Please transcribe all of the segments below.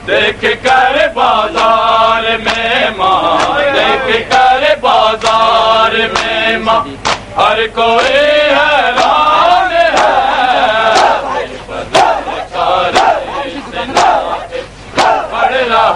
دیکھ کر بازار میں ماں، دیکھ کر بازار میں ماں، ہر کوئی حیران ہے، پڑھ رہا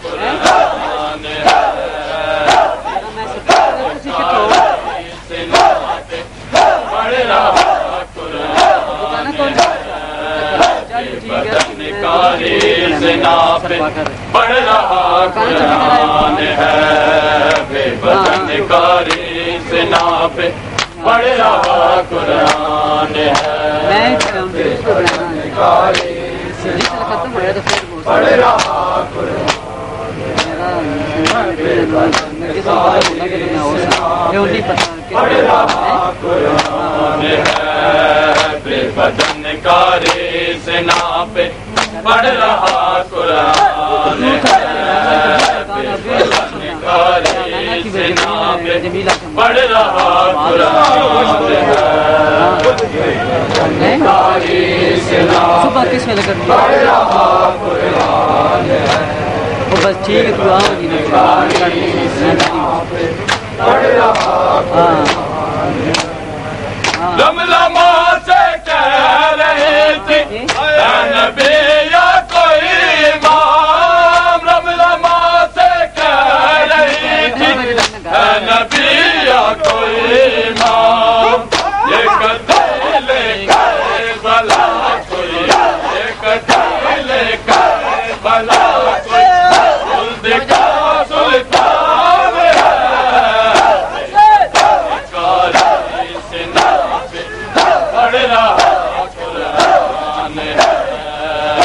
قرآن ہے، پڑھ رہا قرآن ہے، بدن کاری زنا پہ پڑھ رہا قرآن ہے بے بدن کاری سنا پہ پڑھ رہا قرآن ہے پڑھ رہا قرآن بے بدن کاری سنا پہ پڑھ رہا قرآن ہے بے بدن کاری سنا پہ پڑھ رہا قرآن ہے کاری سنا پہ پڑھ رہا قرآن ہے بس ٹھیک ہے تو لملما سے کہہ رہی تھی اے نبی یا کوئی امام لملما سے کہہ رہی تھی اے نبی یا کوئی امام یہ کدے لے کر بلا کوئی یہ کدے لے کر بلا کوئی کا سلطان کاری سنا پہ پڑھ رہا قرآن ہے بدن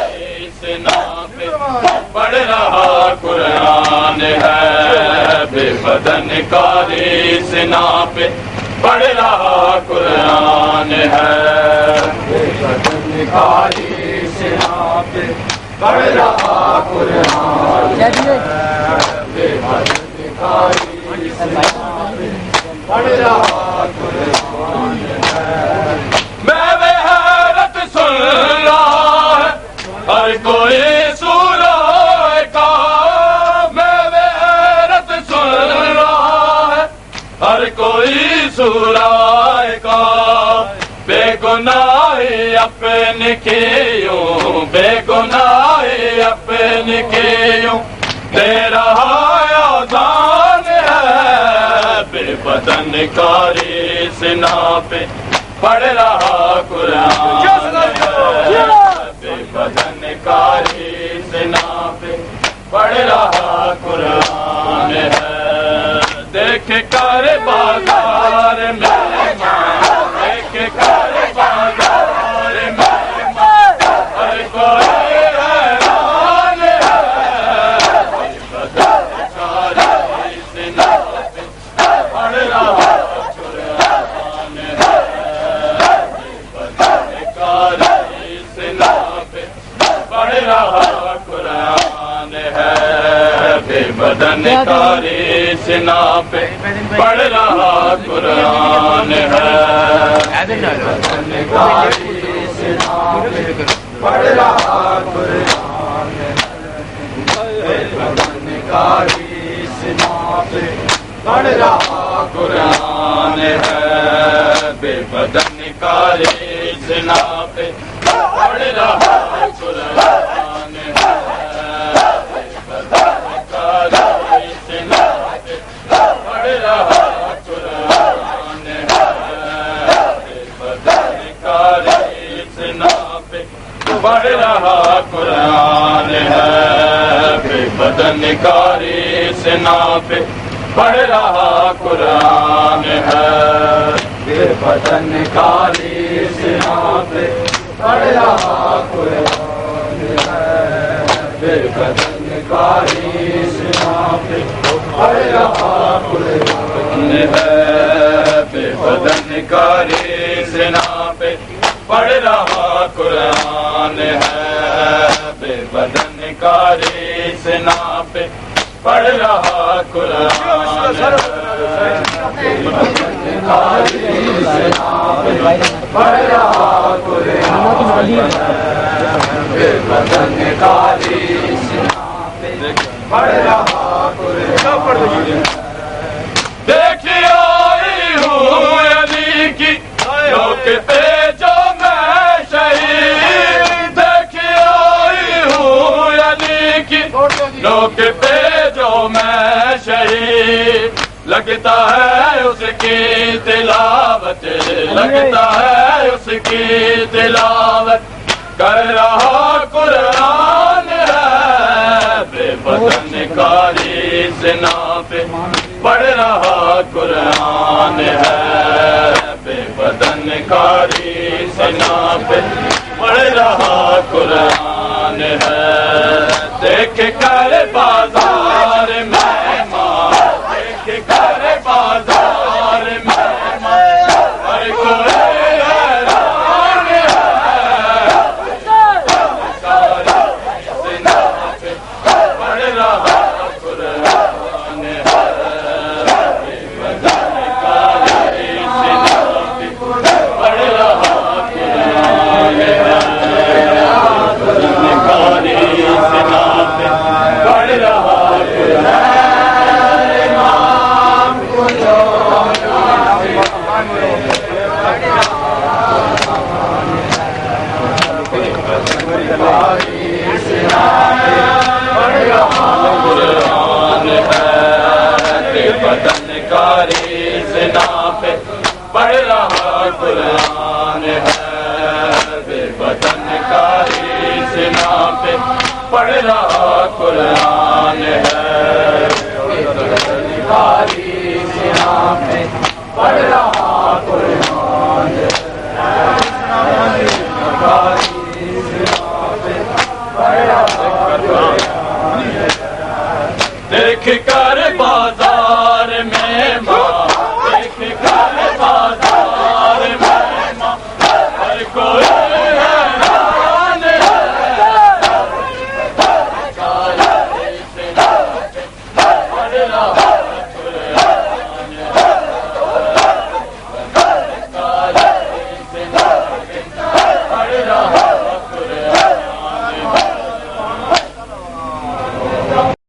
کاری سنا پہ پڑھ رہا قرآن ہے بے بدن کاری سنا پہ پڑھ رہا قرآن ہے بے بدن کاری سنا پہ پڑھ رہا قرآن بے بدن کاری سنا پہ پڑھ رہا قرآن میں حیرت سن رہا ہے ہر کوئی سورہ کا میں حیرت سن رہا ہے ہر کوئی سورہ کا بے گناہی اپنے کیوں بے گناہی اپنے کیوں دے رہا اذان ہے بے بدن کاری سنا پہ پڑھ رہا قرآن بے بدن کاری سنا پہ پڑھ رہا قرآن ہے دیکھ کر بازار میں دیکھ کر بازار میں ہر کوئی حیران ہے بدن کاری سنا پہ پڑھ رہا قرآن ہے بدن کاری سنا پہ پڑھ رہا قرآن ہے بے بدن کاری سنا پہ پڑھ رہا قرآن ہے بدن کاری سنا پہ پڑھ رہا قرآن ہے بدن کاری سنا پہ پڑھ رہا قرآن ہے بے بدن کاری سنا پہ پڑھ رہا قرآن ہے بدن کاری سنا پہ پڑھ رہا قرآن ہے بدن کاری سنا پہ پڑھ رہا قرآن ہے بے بدن کاری سنا پہ پڑھ رہا قرآن ہے بے بدن کاری سنا پہ پڑھ رہا قرآن ہے بے بدن کاری سنا پہ پڑھ رہا قرآن ہے بے بدن کاری سنا پہ پڑھ رہا قرآن ہے بے بدن کاری سنا پہ پڑھ رہا قرآن بے بدن کاری سنا پہ پڑھ رہا قرآن بے بدن کاری سنا پہ پڑھ رہا قرآن دیکھی آئی ہوں علی کی روکتے جو میں شہید دیکھی آئی ہوں علی کی روکتے جو میں شہید لگتا ہے اس کی تلاوت لگتا ہے اس کی تلاوت کر رہا قرآن ہے، بے بدن کاری زنا پہ پڑھ رہا قرآن ہے، بے بدن کاری زنا پہ پڑھ رہا قرآن ہے۔ دیکھ کر بازار مہمان، دیکھ کر بازار مہمان، ہر کوئی حیران ہے، زنا پہ پڑھ رہا قرآن ہے، بے بدن کاری زنا پہ پڑھ رہا قرآن ہے، بدن کاری زنا پہ پڑھ رہا قرآن۔ قرآن ہے، بے بدن کاری زنا پہ پڑھ رہا قرآن ہے، بے بدن کاری زنا پہ پڑھ رہا قرآن ہے، بے بدن کاری زنا پہ پڑھ رہا